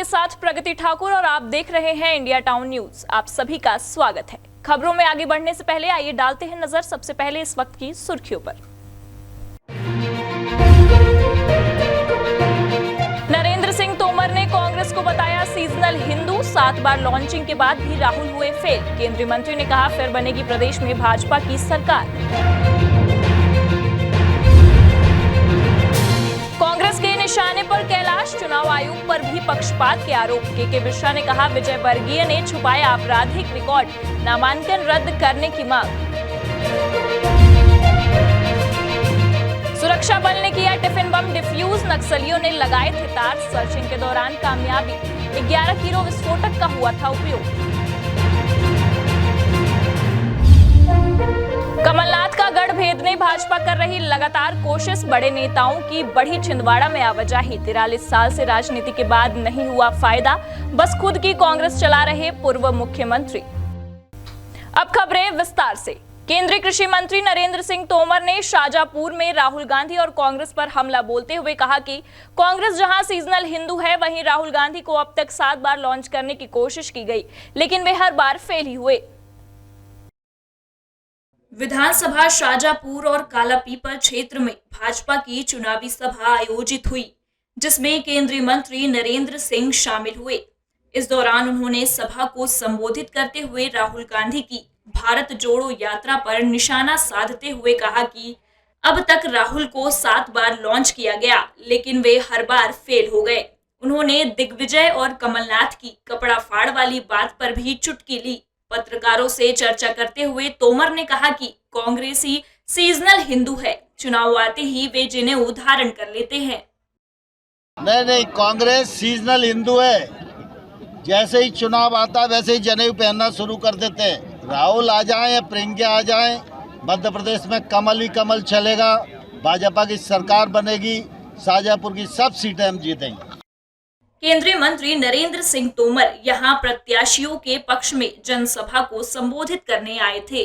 आपके साथ प्रगति ठाकुर और आप देख रहे हैं इंडिया टाउन न्यूज। आप सभी का स्वागत है। खबरों में आगे बढ़ने से पहले आइए डालते हैं नजर सबसे पहले इस वक्त की सुर्खियों पर। नरेंद्र सिंह तोमर ने कांग्रेस को बताया सीजनल हिंदू। 7 बार लॉन्चिंग के बाद भी राहुल हुए फेल। केंद्रीय मंत्री ने कहा फिर बनेगी प्रदेश में भाजपा की सरकार। कांग्रेस के निशाने पर कैलाश, चुनाव आयोग पर भी पक्षपात के आरोप। के मिश्रा ने कहा विजयवर्गीय ने छुपाया आपराधिक रिकॉर्ड, नामांकन रद्द करने की मांग। सुरक्षा बल ने किया टिफिन बम डिफ्यूज, नक्सलियों ने लगाए थे तार। सर्चिंग के दौरान कामयाबी, 11 किलो विस्फोटक का हुआ था उपयोग। कमलनाथ का गढ़ भेदने भाजपा कर रही लगातार कोशिश, बड़े नेताओं की बढ़ी छिंदवाड़ा में आवाजाही। 43 साल से राजनीति के बाद नहीं हुआ फायदा, बस खुद की कांग्रेस चला रहे पूर्व मुख्यमंत्री। अब खबरें विस्तार से। केंद्रीय कृषि मंत्री नरेंद्र सिंह तोमर ने शाजापुर में राहुल गांधी और कांग्रेस पर हमला बोलते हुए कहा कि कांग्रेस जहां सीजनल हिंदू है, वहीं राहुल गांधी को अब तक 7 बार लॉन्च करने की कोशिश की गई, लेकिन वे हर बार फेल ही हुए। विधानसभा शाजापुर और कालापीपल क्षेत्र में भाजपा की चुनावी सभा आयोजित हुई, जिसमें केंद्रीय मंत्री नरेंद्र सिंह शामिल हुए। इस दौरान उन्होंने सभा को संबोधित करते हुए राहुल गांधी की भारत जोड़ो यात्रा पर निशाना साधते हुए कहा कि अब तक राहुल को 7 बार लॉन्च किया गया, लेकिन वे हर बार फेल हो गए। उन्होंने दिग्विजय और कमलनाथ की कपड़ा फाड़ वाली बात पर भी चुटकी ली। पत्रकारों से चर्चा करते हुए तोमर ने कहा कि कांग्रेसी सीजनल हिंदू है, चुनाव आते ही वे जिन्हें उदाहरण कर लेते हैं। नहीं, कांग्रेस सीजनल हिंदू है। जैसे ही चुनाव आता वैसे ही जनेऊ पहनना शुरू कर देते हैं। राहुल आ जाए या प्रियंका आ जाए, मध्य प्रदेश में कमल ही कमल चलेगा। भाजपा की सरकार बनेगी, शाजापुर की सब सीटें हम जीतेंगे। केंद्रीय मंत्री नरेंद्र सिंह तोमर यहां प्रत्याशियों के पक्ष में जनसभा को संबोधित करने आए थे।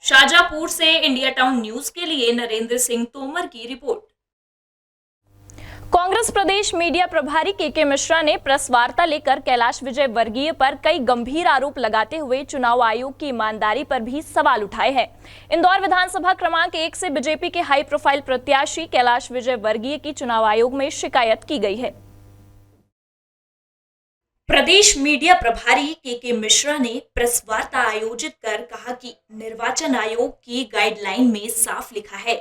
शाजापुर से इंडिया टाउन न्यूज के लिए नरेंद्र सिंह तोमर की रिपोर्ट। कांग्रेस प्रदेश मीडिया प्रभारी के मिश्रा ने प्रेस वार्ता लेकर कैलाश विजयवर्गीय पर कई गंभीर आरोप लगाते हुए चुनाव आयोग की ईमानदारी पर भी सवाल उठाए हैं। इंदौर विधानसभा क्रमांक 1 से बीजेपी के हाई प्रोफाइल प्रत्याशी कैलाश विजयवर्गीय की चुनाव आयोग में शिकायत की गई है। प्रदेश मीडिया प्रभारी के मिश्रा ने प्रेस वार्ता आयोजित कर कहा कि निर्वाचन आयोग की गाइडलाइन में साफ लिखा है,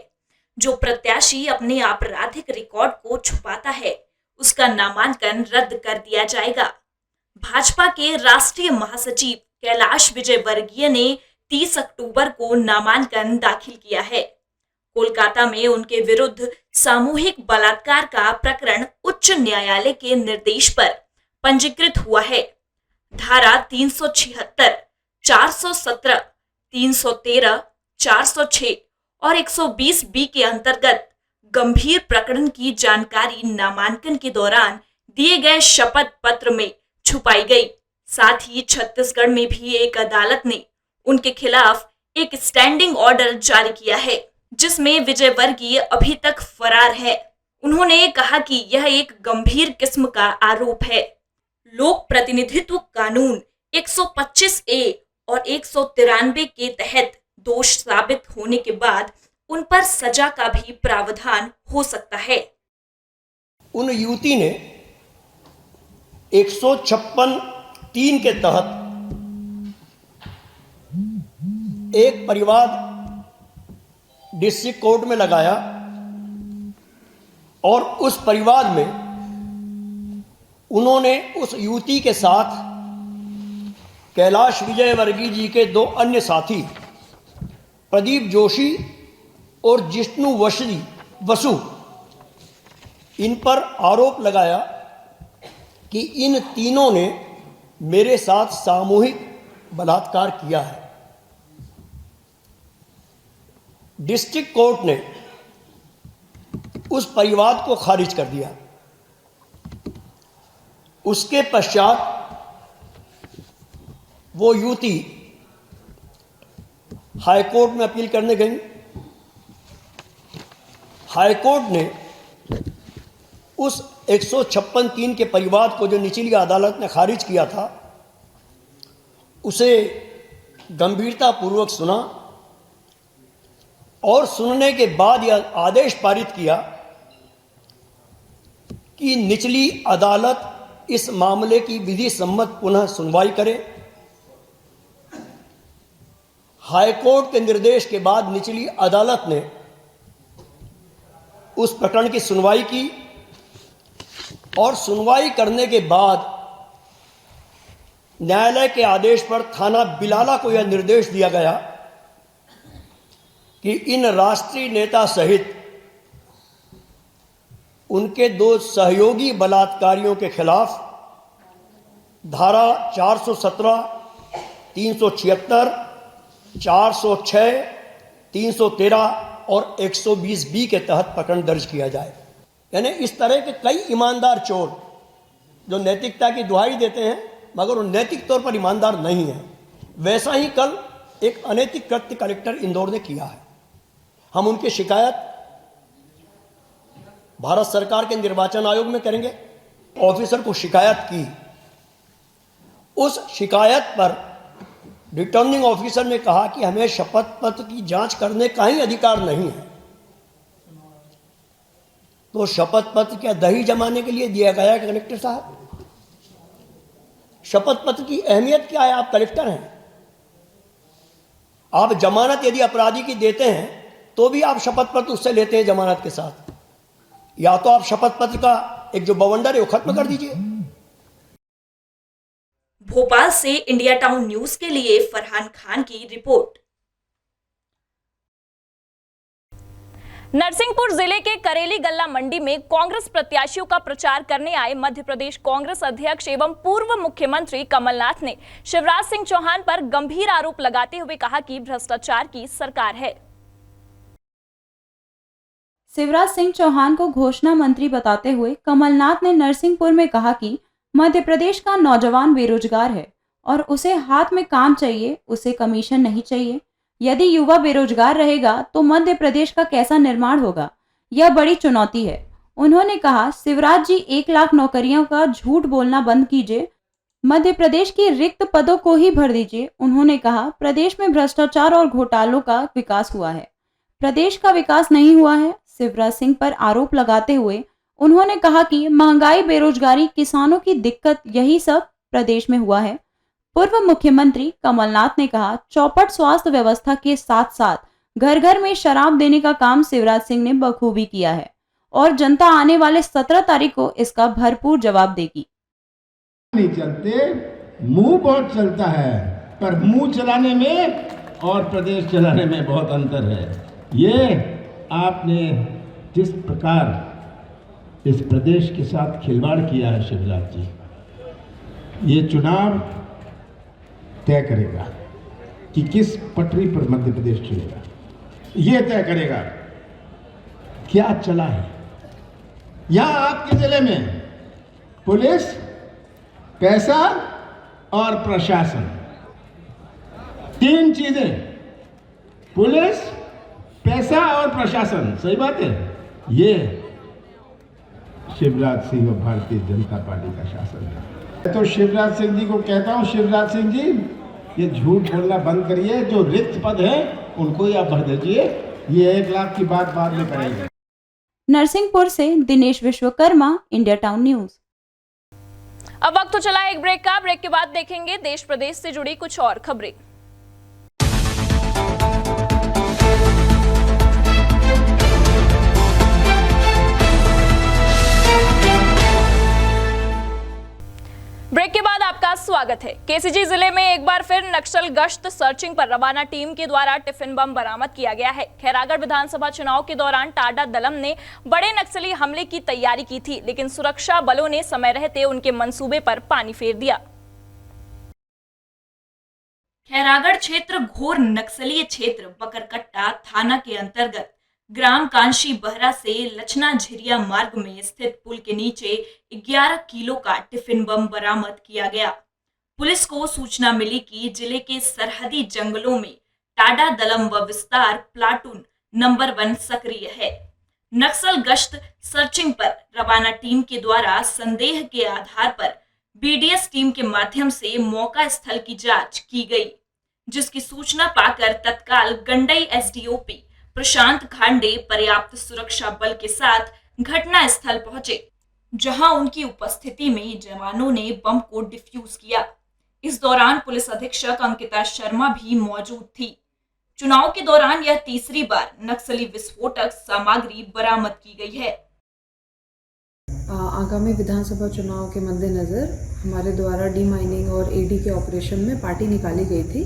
जो प्रत्याशी अपने आपराधिक रिकॉर्ड को छुपाता है, उसका नामांकन रद्द कर दिया जाएगा। भाजपा के राष्ट्रीय महासचिव कैलाश विजयवर्गीय ने 30 अक्टूबर को नामांकन दाखिल किया है। कोलकाता में उनके विरुद्ध सामूहिक बलात्कार का प्रकरण उच्च न्यायालय के निर्देश पर पंजीकृत हुआ है। धारा 376, 417, 313, 406 और 120 बी के अंतर्गत गंभीर प्रकरण की जानकारी नामांकन के दौरान दिए गए शपथ पत्र में छुपाई गई। साथ ही छत्तीसगढ़ में भी एक अदालत ने उनके खिलाफ एक स्टैंडिंग ऑर्डर जारी किया है, जिसमें विजयवर्गीय अभी तक फरार है। उन्होंने कहा कि यह एक गंभीर किस्म का आरोप है। लोक प्रतिनिधित्व कानून 125A और 193 के तहत दोष साबित होने के बाद उन पर सजा का भी प्रावधान हो सकता है। उन युवती ने 156(3) के तहत एक परिवाद डिस्ट्रिक्ट कोर्ट में लगाया और उस परिवाद में उन्होंने उस युवती के साथ कैलाश विजयवर्गीय जी के 2 अन्य साथी प्रदीप जोशी और जिष्णु वसु इन पर आरोप लगाया कि इन तीनों ने मेरे साथ सामूहिक बलात्कार किया है। डिस्ट्रिक्ट कोर्ट ने उस परिवाद को खारिज कर दिया। उसके पश्चात वो युवती हाईकोर्ट में अपील करने गई। हाईकोर्ट ने उस 156(3) के परिवाद को जो निचली अदालत ने खारिज किया था, उसे गंभीरतापूर्वक सुना और सुनने के बाद यह आदेश पारित किया कि निचली अदालत इस मामले की विधि सम्मत पुनः सुनवाई करे। हाईकोर्ट के निर्देश के बाद निचली अदालत ने उस प्रकरण की सुनवाई की और सुनवाई करने के बाद न्यायालय के आदेश पर थाना बिलाला को यह निर्देश दिया गया कि इन राष्ट्रीय नेता सहित उनके 2 सहयोगी बलात्कारियों के खिलाफ धारा 417, 376, 406, 313 और 120B के तहत प्रकरण दर्ज किया जाए। यानी इस तरह के कई ईमानदार चोर जो नैतिकता की दुहाई देते हैं मगर वो नैतिक तौर पर ईमानदार नहीं है, वैसा ही कल एक अनैतिक कृत्य कलेक्टर इंदौर ने किया है। हम उनकी शिकायत भारत सरकार के निर्वाचन आयोग में करेंगे। ऑफिसर को शिकायत की, उस शिकायत पर रिटर्निंग ऑफिसर ने कहा कि हमें शपथ पत्र की जांच करने का ही अधिकार नहीं है। तो शपथ पत्र क्या दही जमाने के लिए दिया गया है कलेक्टर साहब? शपथ पत्र की अहमियत क्या है? आप कलेक्टर हैं, आप जमानत यदि अपराधी की देते हैं तो भी आप शपथ पत्र उससे लेते हैं जमानत के साथ। या तो आप शपथ पत्र का एक जो बवंडर है वो खत्म कर दीजिए। भोपाल से इंडिया टाउन न्यूज के लिए फरहान खान की रिपोर्ट। नरसिंहपुर जिले के करेली गल्ला मंडी में कांग्रेस प्रत्याशियों का प्रचार करने आए मध्य प्रदेश कांग्रेस अध्यक्ष एवं पूर्व मुख्यमंत्री कमलनाथ ने शिवराज सिंह चौहान पर गंभीर आरोप लगाते हुए कहा कि भ्रष्टाचार की सरकार है। शिवराज सिंह चौहान को घोषणा मंत्री बताते हुए कमलनाथ ने नरसिंहपुर में कहा कि मध्य प्रदेश का नौजवान बेरोजगार है और उसे हाथ में काम चाहिए, उसे कमीशन नहीं चाहिए। यदि युवा बेरोजगार रहेगा तो मध्य प्रदेश का कैसा निर्माण होगा, यह बड़ी चुनौती है। उन्होंने कहा, शिवराज जी 1 लाख नौकरियों का झूठ बोलना बंद कीजिए, मध्य प्रदेश की रिक्त पदों को ही भर दीजिए। उन्होंने कहा, प्रदेश में भ्रष्टाचार और घोटालों का विकास हुआ है, प्रदेश का विकास नहीं हुआ है। शिवराज सिंह पर आरोप लगाते हुए उन्होंने कहा कि महंगाई, बेरोजगारी, किसानों की दिक्कत, यही सब प्रदेश में हुआ है। पूर्व मुख्यमंत्री कमलनाथ ने कहा, चौपट स्वास्थ्य व्यवस्था के साथ साथ घर घर में शराब देने का काम शिवराज सिंह ने बखूबी किया है और जनता आने वाले 17 तारीख को इसका भरपूर जवाब देगी। नहीं चलते, मुंह बहुत चलता है, पर मुंह चलाने में और प्रदेश चलाने में बहुत अंतर है। ये आपने जिस प्रकार इस प्रदेश के साथ खिलवाड़ किया है शिवराज जी, ये चुनाव तय करेगा कि किस पटरी पर मध्य प्रदेश चलेगा। ये तय करेगा क्या चला है। यहां आपके जिले में पुलिस, पैसा और प्रशासन, 3 चीजें, पुलिस, पैसा और प्रशासन, सही बात है। ये शिवराज सिंह और भारतीय जनता पार्टी का शासन है। तो शिवराज सिंह जी को कहता हूं, शिवराज सिंह जी ये झूठ बोलना बंद करिए, जो रिक्त पद है उनको ही आप भर दीजिए। ये 1 लाख की बात बाद में करेंगे। नरसिंहपुर से Dinesh Vishwakarma, India town news. अब वक्त तो चला एक ब्रेक का। ब्रेक के बाद देखेंगे देश प्रदेश से जुड़ी कुछ और खबरें। ब्रेक के बाद आपका स्वागत है। केसीजी जिले में एक बार फिर नक्सल गश्त सर्चिंग पर रवाना टीम के द्वारा टिफिन बम बरामद किया गया है। खैरागढ़ विधानसभा चुनाव के दौरान टाडा दलम ने बड़े नक्सली हमले की तैयारी की थी, लेकिन सुरक्षा बलों ने समय रहते उनके मंसूबे पर पानी फेर दिया। खैरागढ़ क्षेत्र घोर नक्सलीय क्षेत्र बकरकट्टा थाना के अंतर्गत ग्राम कांशी बहरा से लचना झिरिया मार्ग में स्थित पुल के नीचे 11 किलो का टिफिन बम बरामद किया गया। पुलिस को सूचना मिली कि जिले के सरहदी जंगलों में टाडा दलम व विस्तार प्लाटून नंबर 1 सक्रिय है। नक्सल गश्त सर्चिंग पर रवाना टीम के द्वारा संदेह के आधार पर बीडीएस टीम के माध्यम से मौका स्थल की जांच की गई, जिसकी सूचना पाकर तत्काल गंडई एसडीओपी प्रशांत खांडे पर्याप्त सुरक्षा बल के साथ घटना स्थल पहुंचे, जहां उनकी उपस्थिति में जवानों ने बम को डिफ्यूज किया। इस दौरान पुलिस अधीक्षक अंकिता शर्मा भी मौजूद थी। चुनाव के दौरान यह तीसरी बार नक्सली विस्फोटक सामग्री बरामद की गई है। आगामी विधानसभा चुनाव के मद्देनज़र हमारे द्वारा डी माइनिंग और एडी के ऑपरेशन में पार्टी निकाली गई थी,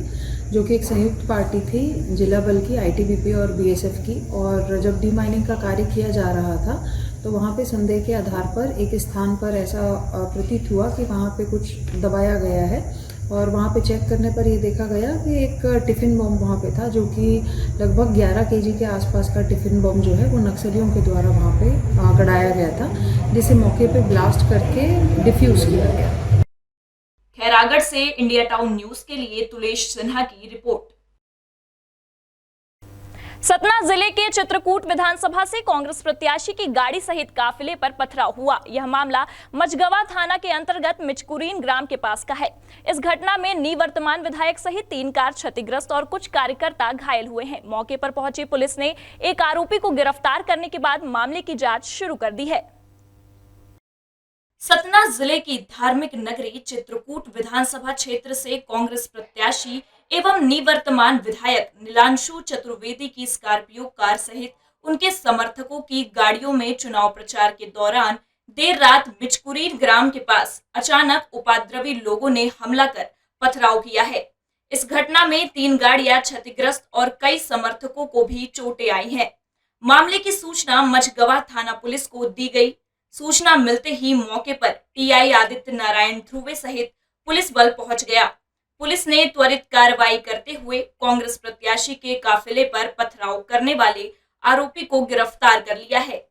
जो कि एक संयुक्त पार्टी थी जिला बल की, आईटीबीपी और बीएसएफ की। और जब डी माइनिंग का कार्य किया जा रहा था तो वहाँ पे संदेह के आधार पर एक स्थान पर ऐसा प्रतीत हुआ कि वहाँ पे कुछ दबाया गया है, और वहाँ पे चेक करने पर ये देखा गया कि एक टिफ़िन बम वहाँ पे था, जो कि लगभग 11 केजी के आसपास का टिफ़िन बम जो है वो नक्सलियों के द्वारा वहाँ पे गड़ाया गया था, जिसे मौके पे ब्लास्ट करके डिफ्यूज़ किया गया। खैरागढ़ से इंडिया टाउन न्यूज़ के लिए तुलेश सिन्हा की रिपोर्ट। सतना जिले के चित्रकूट विधानसभा से कांग्रेस प्रत्याशी की गाड़ी सहित काफिले पर पथराव हुआ। यह मामला मझगवा थाना के अंतर्गत मिचकुरीन ग्राम के पास का है। इस घटना में निवर्तमान विधायक सहित 3 कार क्षतिग्रस्त और कुछ कार्यकर्ता घायल हुए हैं। मौके पर पहुंची पुलिस ने एक आरोपी को गिरफ्तार करने के बाद मामले की जांच शुरू कर दी है। सतना जिले की धार्मिक नगरी चित्रकूट विधानसभा क्षेत्र से कांग्रेस प्रत्याशी एवं निवर्तमान विधायक नीलांशु चतुर्वेदी की स्कॉर्पियो कार सहित उनके समर्थकों की गाड़ियों में चुनाव प्रचार के दौरान देर रात मिचकुरीन ग्राम के पास अचानक उपद्रवी लोगों ने हमला कर पथराव किया है। इस घटना में 3 गाड़ियां क्षतिग्रस्त और कई समर्थकों को भी चोटें आई हैं। मामले की सूचना मझगवा थाना पुलिस को दी गई। सूचना मिलते ही मौके पर टीआई आदित्य नारायण ध्रुवे सहित पुलिस बल पहुंच गया। पुलिस ने त्वरित कार्रवाई करते हुए कांग्रेस प्रत्याशी के काफिले पर पथराव करने वाले आरोपी को गिरफ्तार कर लिया है।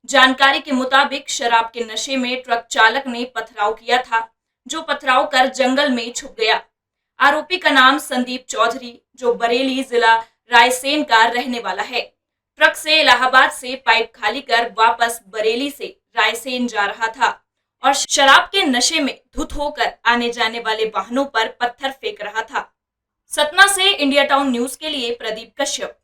जानकारी के मुताबिक शराब के नशे में ट्रक चालक ने पथराव किया था, जो पथराव कर जंगल में छुप गया। आरोपी का नाम संदीप चौधरी, जो बरेली जिला रायसेन का रहने वाला है, ट्रक से इलाहाबाद से पाइप खाली कर वापस बरेली से रायसेन जा रहा था और शराब के नशे में धुत होकर आने जाने वाले वाहनों पर पत्थर फेंक रहा था। सतना से इंडिया टाउन न्यूज के लिए प्रदीप कश्यप।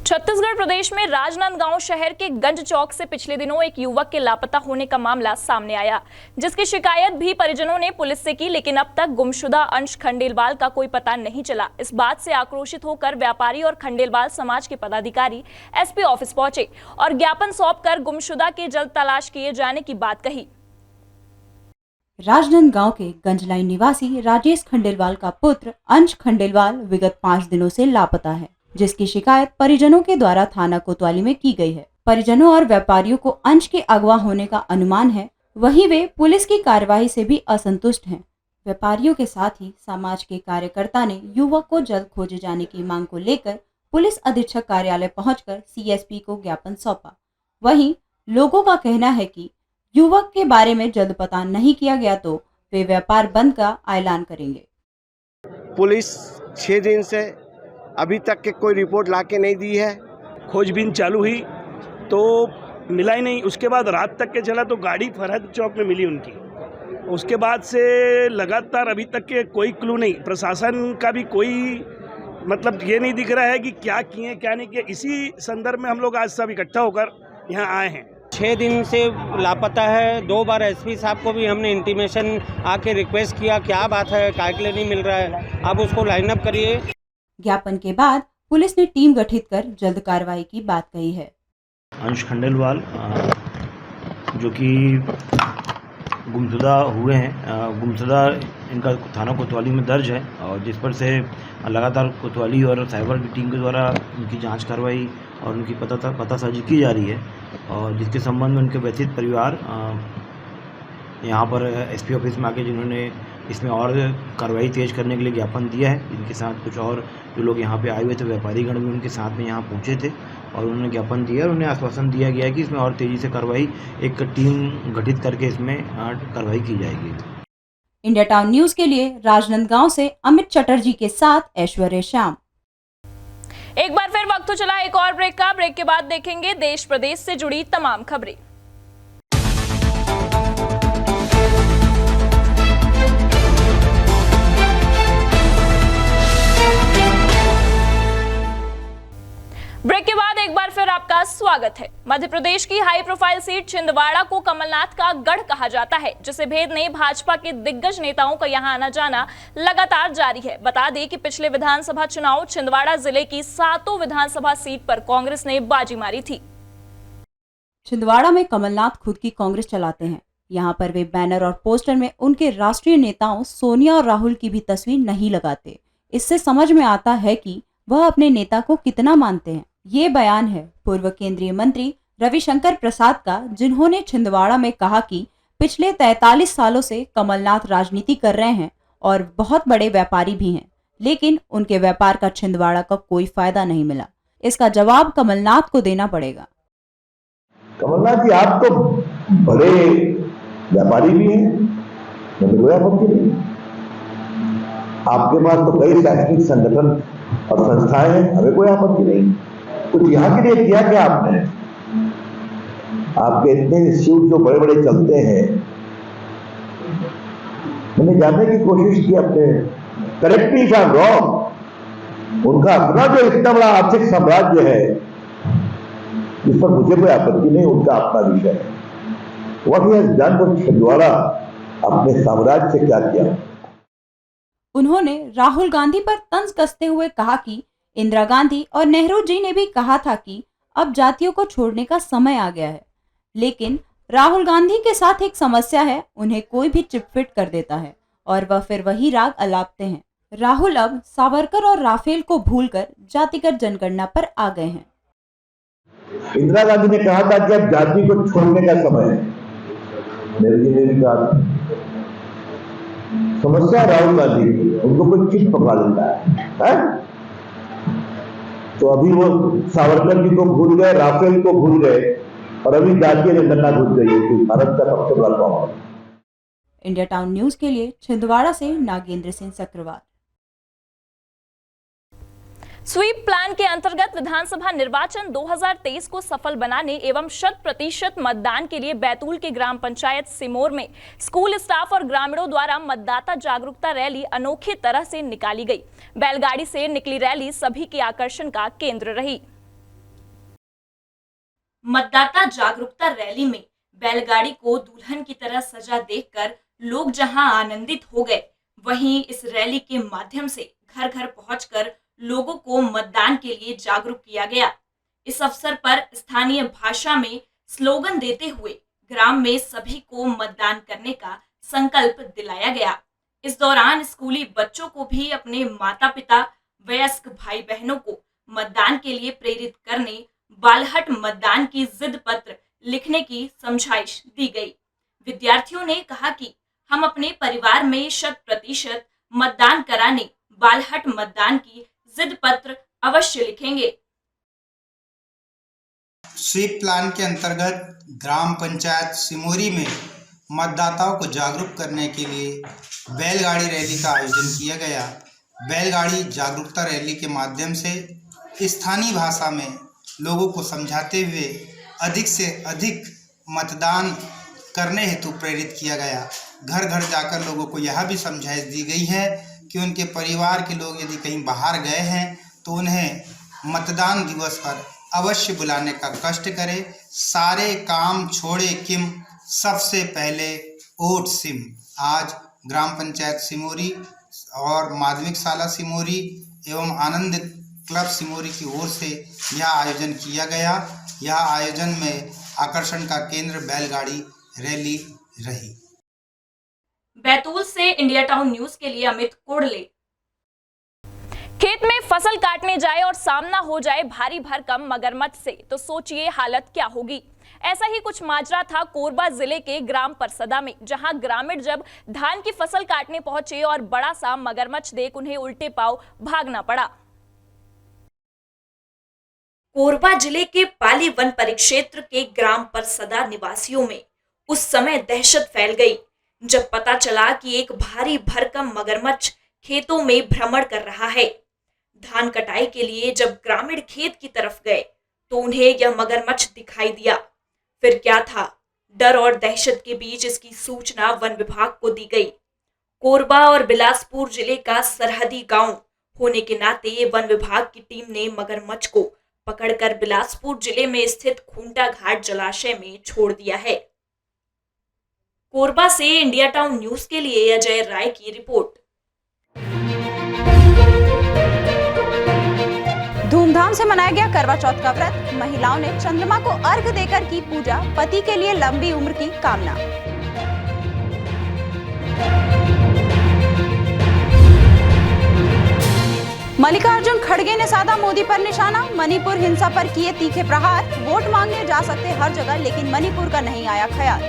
छत्तीसगढ़ प्रदेश में राजनांदगांव शहर के गंज चौक से पिछले दिनों एक युवक के लापता होने का मामला सामने आया, जिसकी शिकायत भी परिजनों ने पुलिस से की, लेकिन अब तक गुमशुदा अंश खंडेलवाल का कोई पता नहीं चला। इस बात से आक्रोशित होकर व्यापारी और खंडेलवाल समाज के पदाधिकारी एसपी ऑफिस पहुंचे और ज्ञापन सौंपकर गुमशुदा की जल्द तलाश किए जाने की बात कही। राजनांदगांव के गंजलाई निवासी राजेश खंडेलवाल का पुत्र अंश खंडेलवाल विगत 5 दिनों से लापता है, जिसकी शिकायत परिजनों के द्वारा थाना कोतवाली में की गई है। परिजनों और व्यापारियों को अंश के अगवा होने का अनुमान है, वहीं वे पुलिस की कार्रवाई से भी असंतुष्ट हैं। व्यापारियों के साथ ही समाज के कार्यकर्ता ने युवक को जल्द खोजे जाने की मांग को लेकर पुलिस अधीक्षक कार्यालय पहुंचकर सीएसपी को ज्ञापन सौंपा। वहीं लोगों का कहना है कि युवक के बारे में जल्द पता नहीं किया गया तो वे व्यापार बंद का ऐलान करेंगे। पुलिस 6 दिन से अभी तक के कोई रिपोर्ट लाके नहीं दी है। खोजबीन चालू हुई तो मिला ही नहीं। उसके बाद रात तक के चला तो गाड़ी फरहद चौक में मिली उनकी। उसके बाद से लगातार अभी तक के कोई क्लू नहीं। प्रशासन का भी कोई मतलब ये नहीं दिख रहा है कि क्या किए क्या नहीं किए। इसी संदर्भ में हम लोग आज सब इकट्ठा होकर यहाँ आए हैं। 6 दिन से लापता है। 2 बार एसपी साहब को भी हमने इंटीमेशन आके रिक्वेस्ट किया, क्या बात है, काय के लिए नहीं मिल रहा है, आप उसको लाइन अप करिए। ज्ञापन के बाद पुलिस ने टीम गठित कर जल्द कार्रवाई की बात कही है। अंश खंडेलवाल जो कि गुमशुदा हुए हैं, गुमशुदा इनका थाना कोतवाली में दर्ज है और जिस पर से लगातार कोतवाली और साइबर की टीम के द्वारा उनकी जांच कार्रवाई और उनकी पतासाजी की जा रही है और जिसके संबंध में उनके व्यथित परिवार यहाँ पर एसपी ऑफिस में आके जिन्होंने इसमें और कार्रवाई तेज करने के लिए ज्ञापन दिया है। इनके साथ कुछ और जो लोग यहाँ पे आए हुए थे व्यापारीगण भी उनके साथ में यहाँ पहुँचे थे और उन्होंने ज्ञापन दिया और उन्हें आश्वासन दिया गया है कि इसमें और तेज़ी से कार्रवाई एक टीम गठित करके इसमें कार्रवाई की जाएगी। इंडिया टाउन न्यूज के लिए राजनांदगांव से अमित चटर्जी के साथ ऐश्वर्य श्याम। एक बार फिर वक्त तो चला एक और ब्रेक का। ब्रेक के बाद देखेंगे देश प्रदेश से जुड़ी तमाम खबरें। ब्रेक के बाद एक बार फिर आपका स्वागत है। मध्य प्रदेश की हाई प्रोफाइल सीट छिंदवाड़ा को कमलनाथ का गढ़ कहा जाता है, जिसे भेदने भाजपा के दिग्गज नेताओं का यहां आना जाना लगातार जारी है। बता दें कि पिछले विधानसभा चुनाव छिंदवाड़ा जिले की 7 विधानसभा सीट पर कांग्रेस ने बाजी मारी थी। छिंदवाड़ा में कमलनाथ खुद की कांग्रेस चलाते हैं। यहाँ पर वे बैनर और पोस्टर में उनके राष्ट्रीय नेताओं सोनिया और राहुल की भी तस्वीर नहीं लगाते। इससे समझ में आता है कि वह अपने नेता को कितना मानते हैं। ये बयान है पूर्व केंद्रीय मंत्री रविशंकर प्रसाद का, जिन्होंने छिंदवाड़ा में कहा कि पिछले 43 सालों से कमलनाथ राजनीति कर रहे हैं और बहुत बड़े व्यापारी भी हैं, लेकिन उनके व्यापार का छिंदवाड़ा का कोई फायदा नहीं मिला। इसका जवाब कमलनाथ को देना पड़ेगा। कमलनाथ जी, आप तो बड़े व्यापारी भी हैं, कोई आपत्ति नहीं। आपके पास तो कई शैक्षणिक संगठन और संस्थाएं हैं, हमें कोई आपत्ति नहीं। कुछ यहाँ के लिए किया क्या आपने? आपके इतने इंस्टीट्यूट जो बड़े बड़े चलते हैं, मैंने जानने की कोशिश की अपने, correct me if I am wrong, उनका अपना जो इतना बड़ा आर्थिक साम्राज्य है, इस पर मुझे कोई आपत्ति नहीं, उनका अपना विषय है। What he has done for Chhindwara, अपने साम्राज्य से क्या किया। उन्होंने राहुल गांधी पर तंज कसते हुए कहा कि इंदिरा गांधी और नेहरू जी ने भी कहा था कि अब जातियों को छोड़ने का समय आ गया है, लेकिन राहुल गांधी के साथ एक समस्या है, उन्हें कोई भी चिपफिट कर देता है और वह फिर वही राग अलापते हैं। राहुल अब सावरकर और राफेल को भूलकर जातिगत जनगणना पर आ गए हैं। इंदिरा गांधी ने कहा था कि अब जाति को छोड़ने का समय है, नेहरू जी ने भी कहा था। समस्या राहुल गांधी की, उनको कोई चिट पकड़ा लेता है? तो अभी वो सावरकर जी को भूल गए, राफेल को भूल गए और अभी जातीय जनगणना भूल गई है कि भारत का सबसे बड़ा प्रॉब्लम। इंडिया टाउन न्यूज के लिए छिंदवाड़ा से नागेंद्र सिंह सक्रवाल। स्वीप प्लान के अंतर्गत विधानसभा निर्वाचन 2023 को सफल बनाने एवं 100% मतदान के लिए बैतूल के ग्राम पंचायत सिमोर में स्कूल स्टाफ और ग्रामीणों द्वारा मतदाता जागरूकता रैली अनोखी तरह से निकाली गई। बैलगाड़ी से निकली रैली सभी के आकर्षण का केंद्र रही। मतदाता जागरूकता रैली में बैलगाड़ी को दुल्हन की तरह सजा देखकर लोग जहां आनंदित हो गए, वहीं इस रैली के माध्यम से घर घर पहुंचकर लोगों को मतदान के लिए जागरूक किया गया। इस अवसर पर स्थानीय भाषा में स्लोगन देते हुए ग्राम में सभी को मतदान करने का संकल्प दिलाया गया। इस दौरान स्कूली बच्चों को भी अपने माता पिता, वयस्क भाई बहनों को मतदान के लिए प्रेरित करने बालहट मतदान की जिद पत्र लिखने की समझाइश दी गई। विद्यार्थियों ने कहा कि हम अपने परिवार में 100% मतदान कराने बालहट मतदान की जिद पत्र अवश्य लिखेंगे। स्वीप प्लान के अंतर्गत ग्राम पंचायत सिमोरी में मतदाताओं को जागरूक करने के लिए बैलगाड़ी रैली का आयोजन किया गया। बैलगाड़ी जागरूकता रैली के माध्यम से स्थानीय भाषा में लोगों को समझाते हुए अधिक से अधिक मतदान करने हेतु प्रेरित किया गया। घर घर जाकर लोगों को यह भी समझाइश दी गई है कि उनके परिवार के लोग यदि कहीं बाहर गए हैं तो उन्हें मतदान दिवस पर अवश्य बुलाने का कष्ट करें। सारे काम छोड़े किम, सबसे पहले वोट सिम। आज ग्राम पंचायत सिमोरी और माध्यमिक शाला सिमोरी एवं आनंद क्लब सिमोरी की ओर से यह आयोजन किया गया। यह आयोजन में आकर्षण का केंद्र बैलगाड़ी रैली रही। बैतूल से इंडिया टाउन न्यूज के लिए अमित कोडले। खेत में फसल काटने जाए और सामना हो जाए भारी भरकम मगरमच्छ से तो सोचिए हालत क्या होगी। ऐसा ही कुछ माजरा था कोरबा जिले के ग्राम परसदा में, जहां ग्रामीण जब धान की फसल काटने पहुंचे और बड़ा सा मगरमच्छ देख उन्हें उल्टे पांव भागना पड़ा। कोरबा जिले के पाली वन परिक्षेत्र के ग्राम परसदा निवासियों में उस समय दहशत फैल गई जब पता चला कि एक भारी भरकम मगरमच्छ खेतों में भ्रमण कर रहा है। धान कटाई के लिए जब ग्रामीण खेत की तरफ गए तो उन्हें यह मगरमच्छ दिखाई दिया। फिर क्या था, डर और दहशत के बीच इसकी सूचना वन विभाग को दी गई। कोरबा और बिलासपुर जिले का सरहदी गांव होने के नाते वन विभाग की टीम ने मगरमच्छ को पकड़कर बिलासपुर जिले में स्थित खूंटा घाट जलाशय में छोड़ दिया है। कोरबा से इंडिया टाउन न्यूज के लिए अजय राय की रिपोर्ट। धूमधाम से मनाया गया करवा चौथ का व्रत। महिलाओं ने चंद्रमा को अर्घ देकर की पूजा, पति के लिए लंबी उम्र की कामना। मल्लिकार्जुन खड़गे ने साधा मोदी पर निशाना। मणिपुर हिंसा पर किए तीखे प्रहार। वोट मांगने जा सकते हर जगह, लेकिन मणिपुर का नहीं आया ख्याल।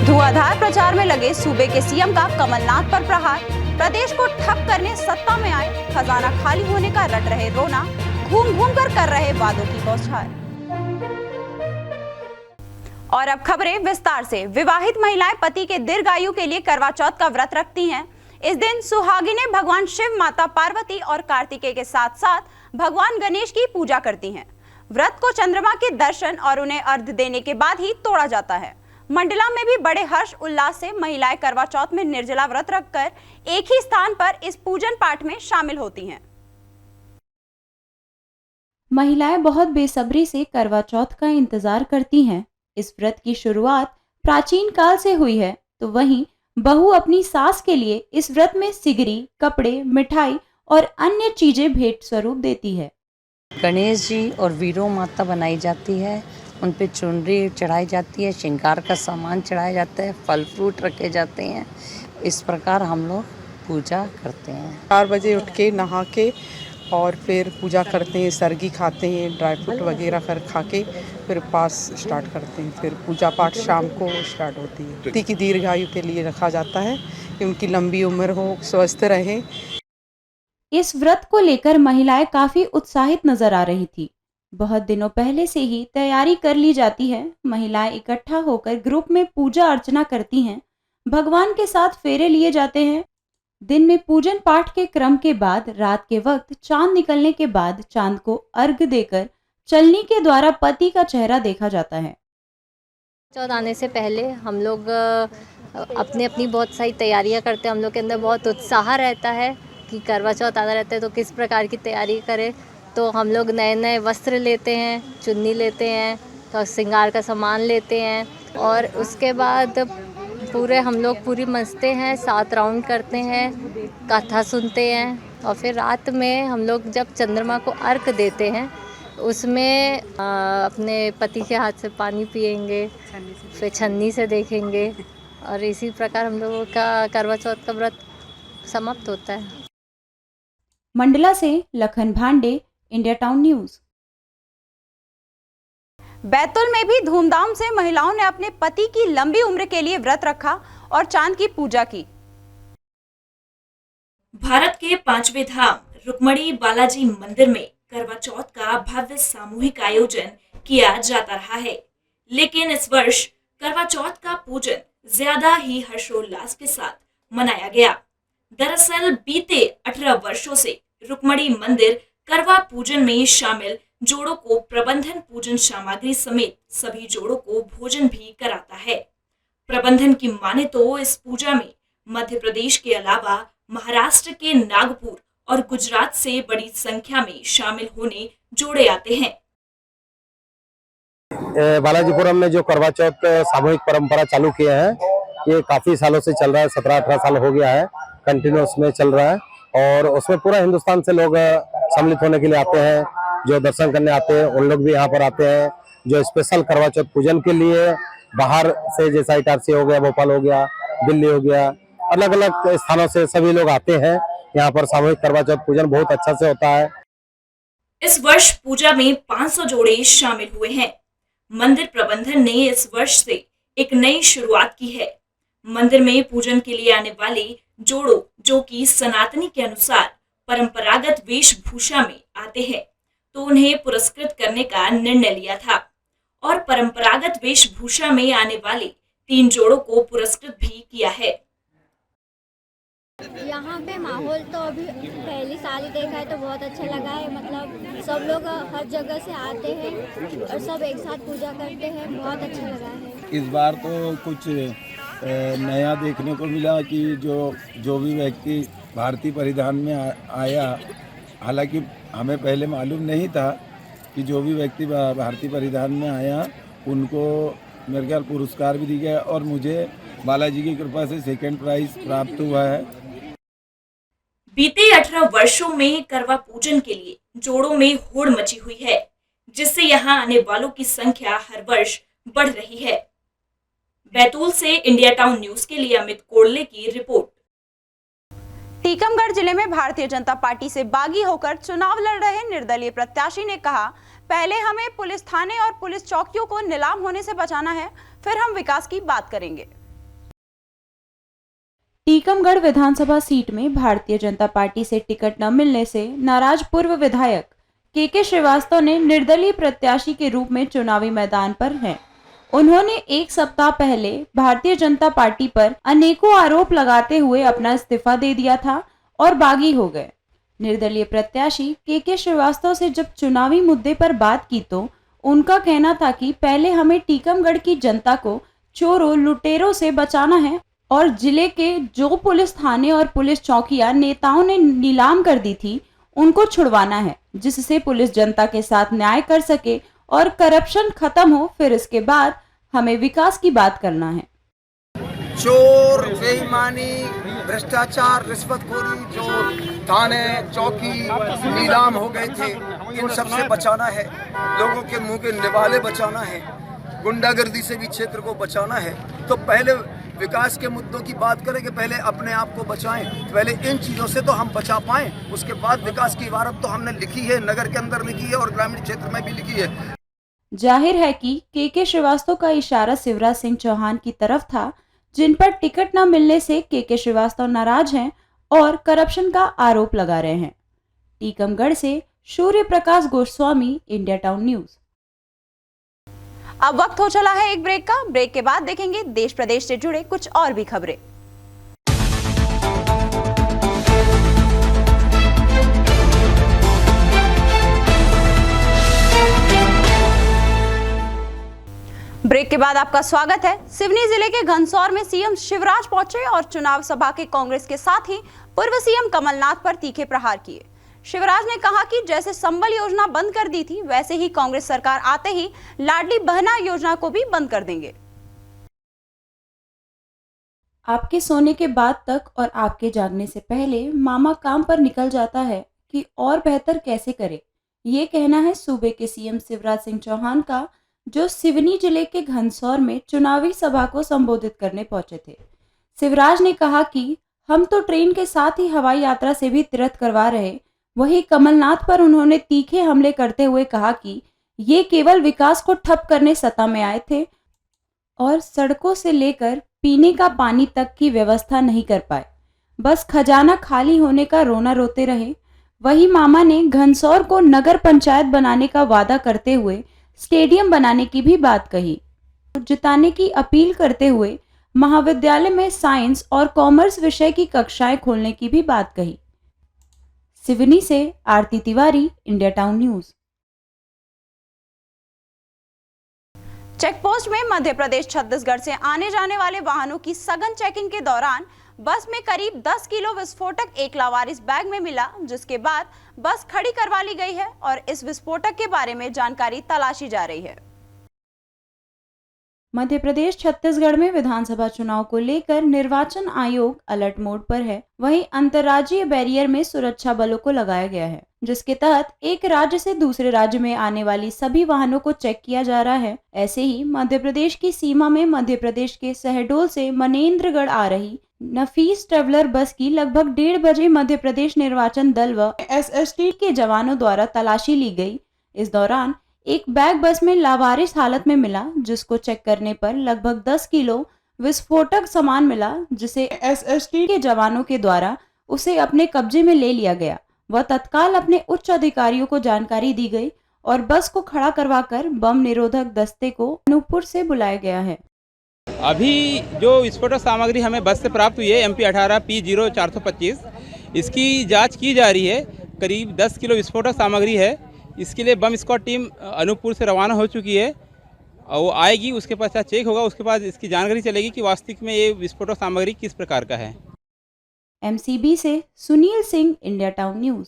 धुआंधार प्रचार में लगे सूबे के सीएम का कमलनाथ पर प्रहार। प्रदेश को ठप करने सत्ता में आए, खजाना खाली होने का रट रहे रोना, घूम घूम कर रहे वादों की बौछार। और अब खबरें विस्तार से। विवाहित महिलाएं पति के दीर्घायु के लिए करवा चौथ का व्रत रखती हैं। इस दिन सुहागिनें भगवान शिव, माता पार्वती और कार्तिकेय के साथ साथ भगवान गणेश की पूजा करती हैं। व्रत को चंद्रमा के दर्शन और उन्हें अर्घ्य देने के बाद ही तोड़ा जाता है। मंडला में भी बड़े हर्ष उल्लास से महिलाएं करवा चौथ में निर्जला व्रत रखकर एक ही स्थान पर इस पूजन पाठ में शामिल होती हैं। महिलाएं बहुत बेसब्री से करवा चौथ का इंतजार करती हैं। इस व्रत की शुरुआत प्राचीन काल से हुई है, तो वहीं बहू अपनी सास के लिए इस व्रत में सिगरी, कपड़े, मिठाई और अन्य चीजें भेंट स्वरूप देती है। गणेश जी और वीरों माता बनाई जाती है, उन पे चुनरी चढ़ाई जाती है, श्रृंगार का सामान चढ़ाया जाता है, फल फ्रूट रखे जाते हैं। इस प्रकार हम लोग पूजा करते हैं। 4 बजे उठ के नहा के और फिर पूजा करते हैं, सरगी खाते हैं, ड्राई फ्रूट वगैरह खा के फिर उपवास स्टार्ट करते हैं। फिर पूजा पाठ शाम को स्टार्ट होती है। पति की दीर्घायु के लिए रखा जाता है कि उनकी लंबी उम्र हो, स्वस्थ रहे। इस व्रत को लेकर महिलाएं काफी उत्साहित नजर आ रही थी। बहुत दिनों पहले से ही तैयारी कर ली जाती है। महिलाएं इकट्ठा होकर ग्रुप में पूजा अर्चना करती हैं, भगवान के साथ फेरे लिए जाते हैं। दिन में पूजन पाठ के क्रम के बाद रात के वक्त चांद निकलने के बाद चांद को अर्घ्य देकर चलनी के द्वारा पति का चेहरा देखा जाता है। चौथ आने से पहले हम लोग अपनी बहुत सारी तैयारियां करते हैं। हम लोग के अंदर बहुत उत्साह रहता है कि करवा चौथ आना रहता है तो किस प्रकार की तैयारी करें। तो हम लोग नए नए वस्त्र लेते हैं, चुन्नी लेते हैं, तो श्रृंगार का सामान लेते हैं और उसके बाद हम लोग पूरी मस्ते हैं, 7 राउंड करते हैं, कथा सुनते हैं और फिर रात में हम लोग जब चंद्रमा को अर्घ देते हैं उसमें अपने पति के हाथ से पानी पिएंगे, फिर छन्नी से देखेंगे और इसी प्रकार हम लोगों का करवा चौथ का व्रत समाप्त होता है। मंडला से लखन भांडे, इंडिया टाउन न्यूज। बैतूल में भी धूमधाम से महिलाओं ने अपने पति की लंबी उम्र के लिए व्रत रखा और चांद की पूजा की। भारत के 5वें धाम रुक्मणी बालाजी मंदिर में करवा चौथ का भव्य सामूहिक आयोजन किया जाता रहा है, लेकिन इस वर्ष करवा चौथ का पूजन ज्यादा ही हर्षोल्लास के साथ मनाया गया। दरअसल बीते 18 वर्षों से रुक्मणी मंदिर करवा पूजन में शामिल जोड़ों को प्रबंधन पूजन सामग्री समेत सभी जोड़ों को भोजन भी कराता है। प्रबंधन की माने तो इस पूजा में मध्य प्रदेश के अलावा महाराष्ट्र के नागपुर और गुजरात से बड़ी संख्या में शामिल होने जोड़े आते हैं। बालाजीपुरम में जो करवा चौथ सामूहिक परंपरा चालू किए हैं, ये काफी सालों से चल रहा है, 17-18 साल हो गया है, कंटिन्यूस में चल रहा है और उसमें पूरा हिंदुस्तान से लोग सम्मिलित होने के लिए आते हैं। जो दर्शन करने आते हैं उन लोग भी यहाँ पर आते हैं। जो स्पेशल करवा चौथ पूजन के लिए बाहर से, जैसा इटारसी हो गया, भोपाल हो गया, दिल्ली हो गया, अलग अलग स्थानों से सभी लोग आते हैं। यहाँ पर सामूहिक करवा चौथ पूजन बहुत अच्छा से होता है। इस वर्ष पूजा में 500 जोड़े शामिल हुए हैं। मंदिर प्रबंधन ने इस वर्ष से एक नई शुरुआत की है। मंदिर में पूजन के लिए आने वाले जोड़ों जो कि सनातनी के अनुसार परंपरागत वेशभूषा में आते हैं, तो उन्हें पुरस्कृत करने का निर्णय लिया था और परंपरागत वेशभूषा में आने वाले 3 जोड़ों को पुरस्कृत भी किया है। यहाँ पे माहौल तो अभी पहली साल ही देखा है तो बहुत अच्छा लगा है। मतलब सब लोग हर जगह से आते हैं और सब एक साथ पूजा करते हैं, बहुत अच्छा लगा है। इस बार तो कुछ नया देखने को मिला कि जो भी व्यक्ति भारतीय परिधान में आया, हालांकि हमें पहले मालूम नहीं था कि जो भी व्यक्ति भारतीय परिधान में आया उनको मेरे ख्याल पुरस्कार भी दिया गया और मुझे बालाजी की कृपा से सेकंड प्राइज प्राप्त हुआ है। बीते 18 वर्षों में करवा पूजन के लिए जोड़ों में होड़ मची हुई है, जिससे यहां आने वालों की संख्या हर वर्ष बढ़ रही है। बैतूल से इंडिया टाउन न्यूज के लिए अमित कोड़ले की रिपोर्ट। टीकमगढ़ जिले में भारतीय जनता पार्टी से बागी होकर चुनाव लड़ रहे निर्दलीय प्रत्याशी ने कहा, पहले हमें पुलिस थाने और पुलिस चौकियों को नीलाम होने से बचाना है, फिर हम विकास की बात करेंगे। टीकमगढ़ विधानसभा सीट में भारतीय जनता पार्टी से टिकट न मिलने से नाराज पूर्व विधायक के श्रीवास्तव ने निर्दलीय प्रत्याशी के रूप में चुनावी मैदान पर हैं। उन्होंने एक सप्ताह पहले भारतीय जनता पार्टी पर अनेकों आरोप लगाते हुए अपना इस्तीफा दे दिया था और बागी हो गए। निर्दलीय प्रत्याशी के श्रीवास्तव से जब चुनावी मुद्दे पर बात की तो उनका कहना था कि पहले हमें टीकमगढ़ की जनता को चोरों लुटेरों से बचाना है और जिले के जो पुलिस थाने और पुलिस चौकियां नेताओं ने नीलाम कर दी थी उनको छुड़वाना है, जिससे पुलिस जनता के साथ न्याय कर सके और करप्शन खत्म हो। फिर इसके बाद हमें विकास की बात करना है। चोर, बेईमानी, भ्रष्टाचार, रिश्वतखोरी जो थाने चौकी नीलाम हो गए थे, इन सब से बचाना है। लोगों के मुंह के निवाले बचाना है, गुंडागर्दी से भी क्षेत्र को बचाना है। तो पहले विकास के मुद्दों की बात करें कि पहले अपने आप को बचाएं, पहले इन चीज़ों से तो हम बचा पाएं, उसके बाद विकास की इबारत तो हमने लिखी है, नगर के अंदर लिखी है और ग्रामीण क्षेत्र में भी लिखी है। जाहिर है कि के श्रीवास्तव का इशारा शिवराज सिंह चौहान की तरफ था, जिन पर टिकट न मिलने से के श्रीवास्तव नाराज हैं और करप्शन का आरोप लगा रहे हैं। टीकमगढ़ से Surya Prakash Goswami, India town news. अब वक्त हो चला है एक ब्रेक का। ब्रेक के बाद देखेंगे देश प्रदेश से जुड़े कुछ और भी खबरें। ब्रेक के बाद आपका स्वागत है। सिवनी जिले के घनसौर में सीएम शिवराज पहुंचे और चुनाव सभा के कांग्रेस के साथ ही पूर्व सीएम कमलनाथ पर तीखे प्रहार किए। शिवराज ने कहा कि जैसे संबल योजना बंद कर दी थी, वैसे ही कांग्रेस सरकार आते ही लाडली बहना योजना को भी बंद कर देंगे। आपके सोने के बाद तक और आपके जागने से पहले मामा काम पर निकल जाता है कि और बेहतर कैसे करे, ये कहना है सूबे के सीएम शिवराज सिंह चौहान का, जो सिवनी जिले के घनसौर में चुनावी सभा को संबोधित करने पहुंचे थे। शिवराज ने कहा कि हम तो ट्रेन के साथ ही हवाई यात्रा से भी तीर्थ करवा रहे, वहीं कमलनाथ पर उन्होंने तीखे हमले करते हुए कहा कि ये केवल विकास को ठप करने सत्ता में आए थे और सड़कों से लेकर पीने का पानी तक की व्यवस्था नहीं कर पाए, बस खजाना खाली होने का रोना रोते रहे। वही मामा ने घनसौर को नगर पंचायत बनाने का वादा करते हुए स्टेडियम बनाने की भी बात कही, जिताने की अपील करते हुए महाविद्यालय में साइंस और कॉमर्स विषय की कक्षाएं खोलने की भी बात कही। सिवनी से Aarti Tiwari, India town news. Checkpost में मध्य प्रदेश छत्तीसगढ़ से आने जाने वाले वाहनों की सघन चेकिंग के दौरान बस में करीब 10 किलो विस्फोटक एक लावारिस बैग में मिला, जिसके बाद बस खड़ी करवा ली गई है और इस विस्फोटक के बारे में जानकारी तलाशी जा रही है। मध्य प्रदेश छत्तीसगढ़ में विधानसभा चुनाव को लेकर निर्वाचन आयोग अलर्ट मोड पर है। वहीं अंतर्राज्यीय बैरियर में सुरक्षा बलों को लगाया गया है, जिसके तहत एक राज्य से दूसरे राज्य में आने वाली सभी वाहनों को चेक किया जा रहा है। ऐसे ही मध्य प्रदेश की सीमा में मध्य प्रदेश के शहडोल से मनेन्द्रगढ़ आ रही नफीस ट्रेवलर बस की लगभग 1:30 बजे मध्य प्रदेश निर्वाचन दल व SST के जवानों द्वारा तलाशी ली गई। इस दौरान एक बैग बस में लावारिस हालत में मिला, जिसको चेक करने पर लगभग 10 किलो विस्फोटक सामान मिला, जिसे SST के जवानों के द्वारा उसे अपने कब्जे में ले लिया गया। वह तत्काल अपने उच्च अधिकारियों को जानकारी दी गई और बस को खड़ा करवाकर बम निरोधक दस्ते को अनूपपुर से बुलाया गया है। अभी जो विस्फोटक सामग्री हमें बस से प्राप्त हुई है MP 18 P0425, इसकी जांच की जा रही है। करीब 10 किलो विस्फोटक सामग्री है। इसके लिए बम स्क्वाड टीम अनूपपुर से रवाना हो चुकी है और वो आएगी, उसके पश्चात चेक होगा, उसके बाद इसकी जानकारी चलेगी कि वास्तविक में ये विस्फोटक सामग्री किस प्रकार का है। MCB से Sunil Singh, India town news.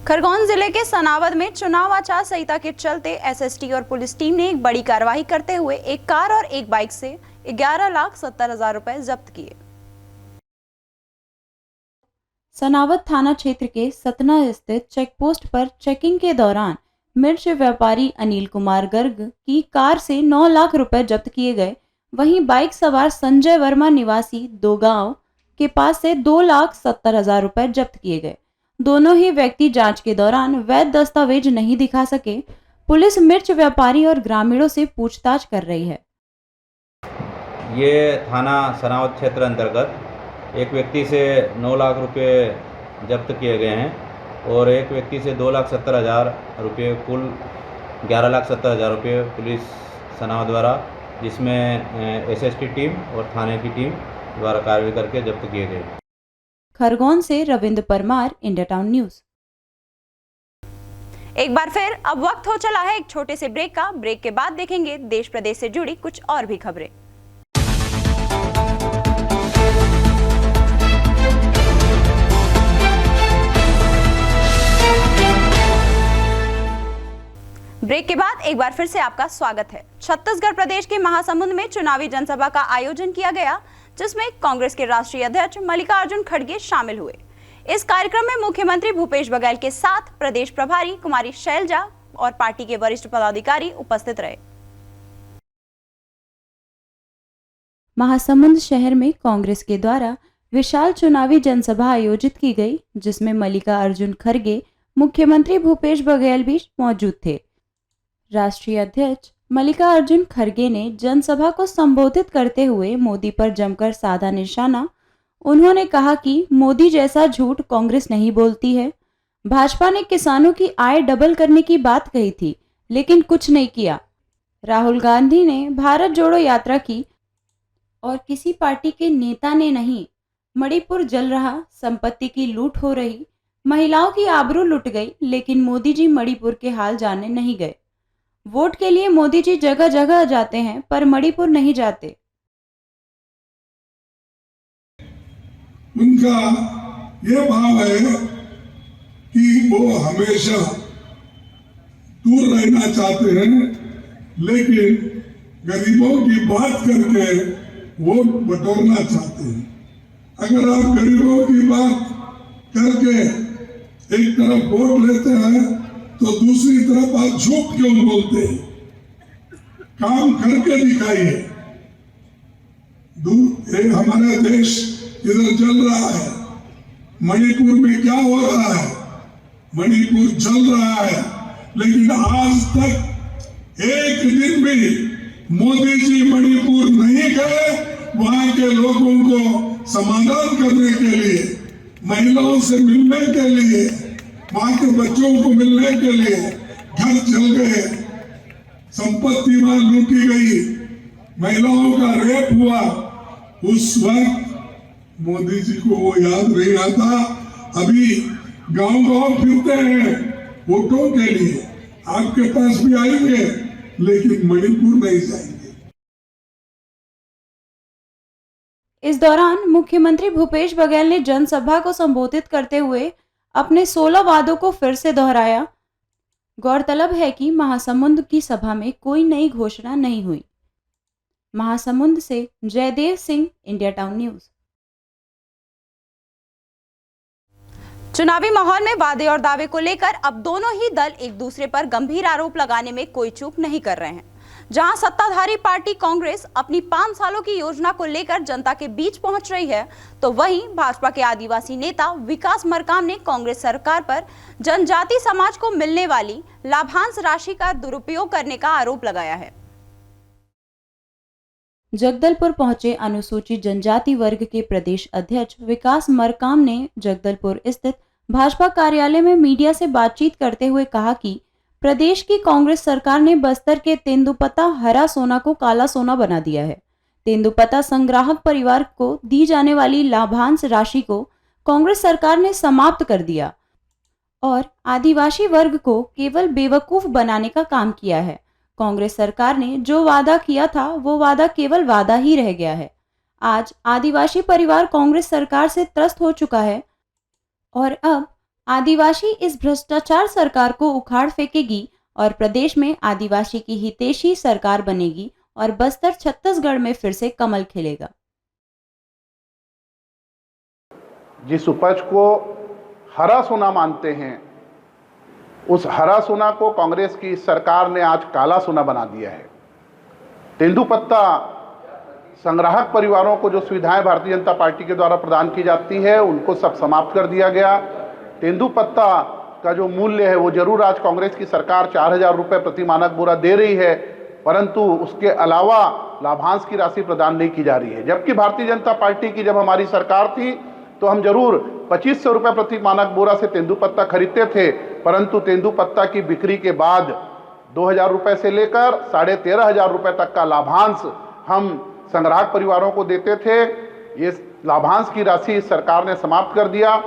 Khargone जिले के सनावद में चुनाव आचार संहिता के चलते SST और पुलिस टीम ने एक बड़ी कार्रवाई करते हुए एक कार और एक बाइक से 11,70,000 रुपए जब्त किए। सनावद थाना क्षेत्र के सतना स्थित चेकपोस्ट पर चेकिंग के दौरान मिर्च व्यापारी अनिल कुमार गर्ग की कार से 9 लाख रुपए जब्त किए गए। वहीं बाइक सवार संजय वर्मा निवासी दोगांव के पास से 2,70,000 रुपए जब्त किए गए। दोनों ही व्यक्ति जांच के दौरान वैध दस्तावेज नहीं दिखा सके। पुलिस मिर्च व्यापारी और ग्रामीणों से पूछताछ कर रही है। ये थाना सनावद क्षेत्र अंतर्गत एक व्यक्ति से 9 लाख रुपए जब्त किए गए हैं और एक व्यक्ति से 2,70,000 रुपये, कुल 11,70,000 रुपये पुलिस सनावद द्वारा, जिसमें SST टीम और थाने की टीम द्वारा कार्रवाई करके जब्त किए गए। खरगोन से Ravindra Parmar, India town news. एक बार फिर अब वक्त हो चला है एक छोटे से ब्रेक का। ब्रेक के बाद देखेंगे देश प्रदेश से जुड़ी कुछ और भी खबरें। ब्रेक के बाद एक बार फिर से आपका स्वागत है। छत्तीसगढ़ प्रदेश के महासमुंद में चुनावी जनसभा का आयोजन किया गया, जिसमें कांग्रेस के राष्ट्रीय अध्यक्ष मल्लिकार्जुन खड़गे शामिल हुए। इस कार्यक्रम में मुख्यमंत्री भूपेश बघेल के साथ प्रदेश प्रभारी कुमारी शैलजा और पार्टी के वरिष्ठ पदाधिकारी उपस्थित रहे। महासमुंद शहर में कांग्रेस के द्वारा विशाल चुनावी जनसभा आयोजित की गई, जिसमें मल्लिकार्जुन खड़गे, मुख्यमंत्री भूपेश बघेल भी मौजूद थे। राष्ट्रीय अध्यक्ष मल्लिकार्जुन खड़गे ने जनसभा को संबोधित करते हुए मोदी पर जमकर साधा निशाना। उन्होंने कहा कि मोदी जैसा झूठ कांग्रेस नहीं बोलती है। भाजपा ने किसानों की आय डबल करने की बात कही थी, लेकिन कुछ नहीं किया। राहुल गांधी ने भारत जोड़ो यात्रा की और किसी पार्टी के नेता ने नहीं। मणिपुर जल रहा, संपत्ति की लूट हो रही, महिलाओं की आबरू लुट गई, लेकिन मोदी जी मणिपुर के हाल जानने नहीं गए। वोट के लिए मोदी जी जगह जगह जाते हैं, पर मणिपुर नहीं जाते। उनका ये भाव है कि वो हमेशा दूर रहना चाहते हैं, लेकिन गरीबों की बात करके वोट बटोरना चाहते हैं। अगर आप गरीबों की बात करके एक तरफ वोट लेते हैं, तो दूसरी तरफ आप झूठ क्यों बोलते हैं? काम करके दिखाइए। हमारा देश इधर जल रहा है, मणिपुर में क्या हो रहा है? मणिपुर जल रहा है, लेकिन आज तक एक दिन भी मोदी जी मणिपुर नहीं गए वहां के लोगों को समाधान करने के लिए, महिलाओं से मिलने के लिए, वहां के बच्चों को मिलने के लिए। घर जल गए, संपत्ति वहां लूटी गई, महिलाओं का रेप हुआ। उस वक्त मोदी जी को वो याद नहीं आता। अभी गांव-गांव फिरते हैं वोटों के लिए, आपके पास भी आएंगे, लेकिन मणिपुर नहीं जाएंगे। इस दौरान मुख्यमंत्री भूपेश बघेल ने जनसभा को संबोधित करते हुए अपने 16 वादों को फिर से दोहराया। गौरतलब है कि महासमुंद की सभा में कोई नई घोषणा नहीं हुई। महासमुंद से Jaidev Singh, India town News. चुनावी माहौल में वादे और दावे को लेकर अब दोनों ही दल एक दूसरे पर गंभीर आरोप लगाने में कोई चूक नहीं कर रहे हैं। जहां सत्ताधारी पार्टी कांग्रेस अपनी 5 सालों की योजना को लेकर जनता के बीच पहुंच रही है, तो वहीं भाजपा के आदिवासी नेता विकास मरकाम ने कांग्रेस सरकार पर जनजाति समाज को मिलने वाली लाभांश राशि का दुरुपयोग करने का आरोप लगाया है। जगदलपुर पहुंचे अनुसूचित जनजाति वर्ग के प्रदेश अध्यक्ष विकास मरकाम ने जगदलपुर स्थित भाजपा कार्यालय में मीडिया से बातचीत करते हुए कहा कि प्रदेश की कांग्रेस सरकार ने बस्तर के तेंदुपत्ता हरा सोना को काला सोना बना दिया है। तेंदुपत्ता संग्राहक परिवार को दी जाने वाली लाभांश राशि को कांग्रेस सरकार ने समाप्त कर दिया और आदिवासी वर्ग को केवल बेवकूफ बनाने का काम किया है। कांग्रेस सरकार ने जो वादा किया था वो वादा केवल वादा ही रह गया है। आज आदिवासी परिवार कांग्रेस सरकार से त्रस्त हो चुका है और अब आदिवासी इस भ्रष्टाचार सरकार को उखाड़ फेंकेगी और प्रदेश में आदिवासी की हितैषी सरकार बनेगी और बस्तर छत्तीसगढ़ में फिर से कमल खिलेगा। जिस उपज को हरा सोना मानते हैं, उस हरा सोना को कांग्रेस की सरकार ने आज काला सोना बना दिया है। तेंदुपत्ता संग्राहक परिवारों को जो सुविधाएं भारतीय जनता पार्टी के द्वारा प्रदान की जाती है उनको सब समाप्त कर दिया गया। तेंदुपत्ता का जो मूल्य है वो जरूर आज कांग्रेस की सरकार 4,000 रुपये प्रति मानक बोरा दे रही है, परंतु उसके अलावा लाभांश की राशि प्रदान नहीं की जा रही है। जबकि भारतीय जनता पार्टी की जब हमारी सरकार थी तो हम जरूर 2,500 रुपये प्रति मानक बोरा से तेंदुपत्ता खरीदते थे, परंतु तेंदुपत्ता की बिक्री के बाद 2,000 रुपये से लेकर 13,500 रुपये तक का लाभांश हम संग्राहक परिवारों को देते थे। ये लाभांश की राशि सरकार ने समाप्त कर दिया।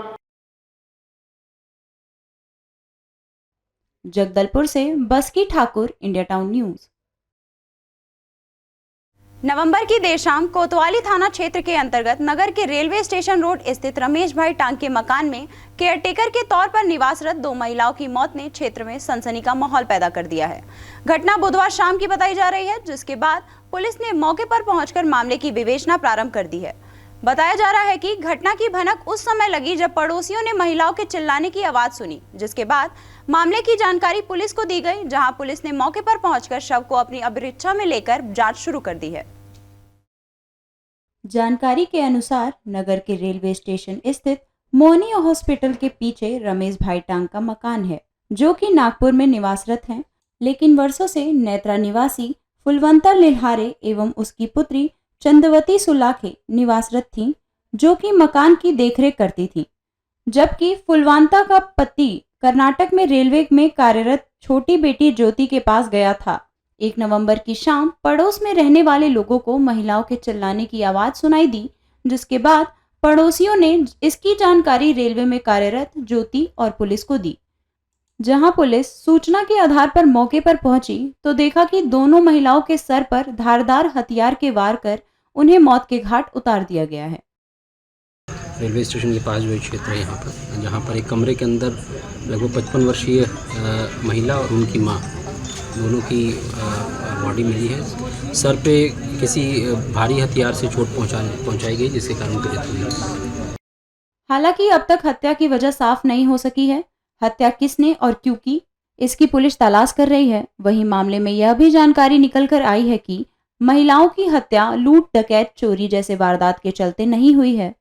जगदलपुर से बस्की ठाकुर, इंडिया टाउन न्यूज। नवंबर की देर शाम कोतवाली थाना क्षेत्र के अंतर्गत नगर के रेलवे स्टेशन रोड स्थित रमेश भाई टांग के मकान में केयरटेकर के तौर पर निवासरत 2 महिलाओं की मौत ने क्षेत्र में सनसनी का माहौल पैदा कर दिया है। घटना बुधवार शाम की बताई जा रही है, जिसके बाद पुलिस ने मौके पर पहुंचकर मामले की विवेचना प्रारंभ कर दी है। बताया जा रहा है कि घटना की भनक उस समय लगी जब पड़ोसियों ने महिलाओं के चिल्लाने की आवाज सुनी, जिसके बाद मामले की जानकारी पुलिस को दी गई, जहां पुलिस ने मौके पर पहुंचकर शव को अपनी अभिरक्षा में लेकर जांच शुरू कर दी है। जानकारी के अनुसार नगर के रेलवे स्टेशन स्थित मोहनी हॉस्पिटल के पीछे रमेश भाई टांग का मकान है, जो कि नागपुर में निवासरत हैं, लेकिन वर्षों से नेत्रा निवासी फुलवंता लिल्हारे एवं उसकी पुत्री चंदवती सुलाखे निवासरत थीं, जो कि मकान की देखरेख करती थी। जबकि फुलवंता का पति कर्नाटक में रेलवे में कार्यरत छोटी बेटी ज्योति के पास गया था। 1 नवंबर की शाम पड़ोस में रहने वाले लोगों को महिलाओं के चिल्लाने की आवाज सुनाई दी, जिसके बाद पड़ोसियों ने इसकी जानकारी रेलवे में कार्यरत ज्योति और पुलिस को दी। जहां पुलिस सूचना के आधार पर मौके पर पहुंची तो देखा कि दोनों महिलाओं के सर पर धारदार हथियार के वार कर उन्हें मौत के घाट उतार दिया गया है। रेलवे स्टेशन के पास जो क्षेत्र है यहाँ पर, जहाँ पर एक कमरे के अंदर लगभग 55 वर्षीय महिला और उनकी माँ दोनों की बॉडी मिली है। सर पे किसी भारी हथियार से चोट पहुंचाई गई, जिसके कारण उनकी डेथ हुई। हालांकि अब तक हत्या की वजह साफ नहीं हो सकी है। हत्या किसने और क्यों की, इसकी पुलिस तलाश कर रही है। वहीं मामले में यह भी जानकारी निकल कर आई है कि महिलाओं की हत्या लूट, डकैत, चोरी जैसे वारदात के चलते नहीं हुई है,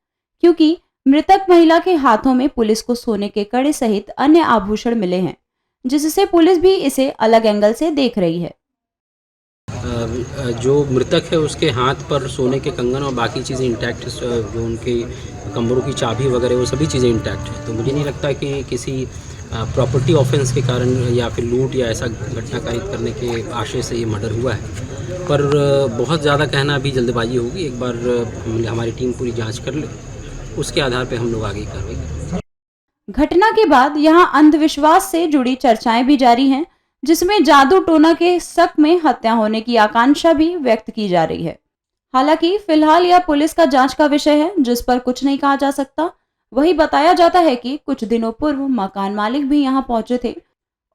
क्योंकि मृतक महिला के हाथों में पुलिस को सोने के कड़े सहित अन्य आभूषण मिले हैं, जिससे पुलिस भी इसे अलग एंगल से देख रही है। जो मृतक है उसके हाथ पर सोने के कंगन और बाकी चीज़ें इंटैक्ट, जो उनके कमरों की चाबी वगैरह वो सभी चीज़ें इंटैक्ट है। तो मुझे नहीं लगता कि किसी प्रॉपर्टी ऑफेंस के कारण या फिर लूट या ऐसा घटना कारित करने के आशय से ये मर्डर हुआ है। पर बहुत ज़्यादा कहना अभी जल्दबाजी होगी। एक बार हमारी टीम पूरी जांच कर ले, उसके आधार पे हम लोग आगे कार्रवाई करेंगे। घटना के बाद यहां अंधविश्वास से जुड़ी चर्चाएं भी जारी हैं, जिसमें जादू टोना के शक में हत्या होने की आकांक्षा भी व्यक्त की जा रही है। हालांकि फिलहाल यह पुलिस का जांच का विषय है, जिस पर कुछ नहीं कहा जा सकता। वही बताया जाता है कि कुछ दिनों पूर्व मकान मालिक भी यहां पहुंचे थे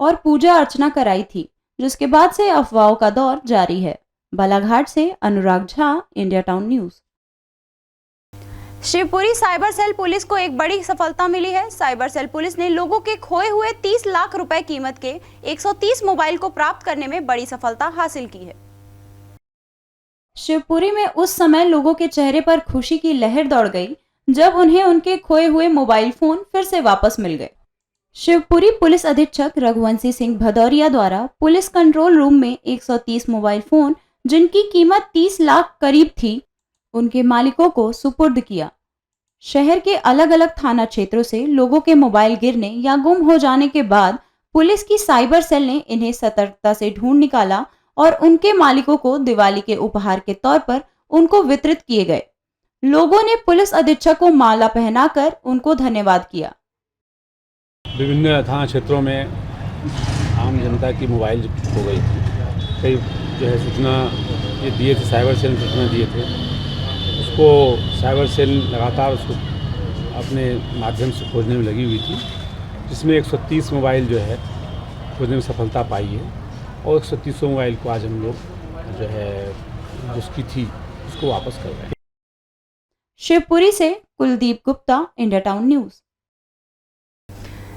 और पूजा अर्चना कराई थी, जिसके बाद से अफवाहों का दौर जारी है। बालाघाट से Anurag Jha, India town news. Shivpuri cyber cell police को एक बड़ी सफलता मिली है। साइबर सेल पुलिस ने लोगों के खोए हुए 30 लाख रुपए कीमत के 130 मोबाइल को प्राप्त करने में बड़ी सफलता हासिल की है। शिवपुरी में उस समय लोगों के चेहरे पर खुशी की लहर दौड़ गई जब उन्हें उनके खोए हुए मोबाइल फोन फिर से वापस मिल गए। शिवपुरी पुलिस अधीक्षक रघुवंशी सिंह भदौरिया द्वारा पुलिस कंट्रोल रूम में 130 मोबाइल फोन, जिनकी कीमत 30 लाख करीब थी, उनके मालिकों को सुपुर्द किया। शहर के अलग अलग थाना क्षेत्रों से लोगों के मोबाइल गिरने या गुम हो जाने के बाद पुलिस की साइबर सेल ने इन्हें सतर्कता से ढूंढ निकाला और उनके मालिकों को दिवाली के उपहार के तौर पर उनको वितरित किए गए। लोगों ने पुलिस अधीक्षक को माला पहनाकर उनको धन्यवाद किया। विभिन्न थाना क्षेत्रों में आम जनता की मोबाइल खो गई थी। कई जो है सूचना ये दिए थे, साइबर सेल सूचना दिए थे, उसको साइबर सेल लगातार उसको अपने माध्यम से खोजने में लगी हुई थी, जिसमें 130 मोबाइल जो है खोजने में सफलता पाई है और 130 मोबाइल को आज हम लोग जो है जिसकी थी उसको वापस कर रहे हैं। शिवपुरी से Kuldeep Gupta, India town news.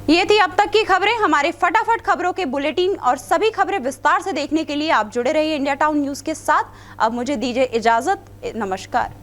ये थी अब तक की खबरें। हमारे फटाफट खबरों के बुलेटिन और सभी खबरें विस्तार से देखने के लिए आप जुड़े रहिए इंडिया टाउन न्यूज के साथ। अब मुझे दीजिए इजाजत। नमस्कार।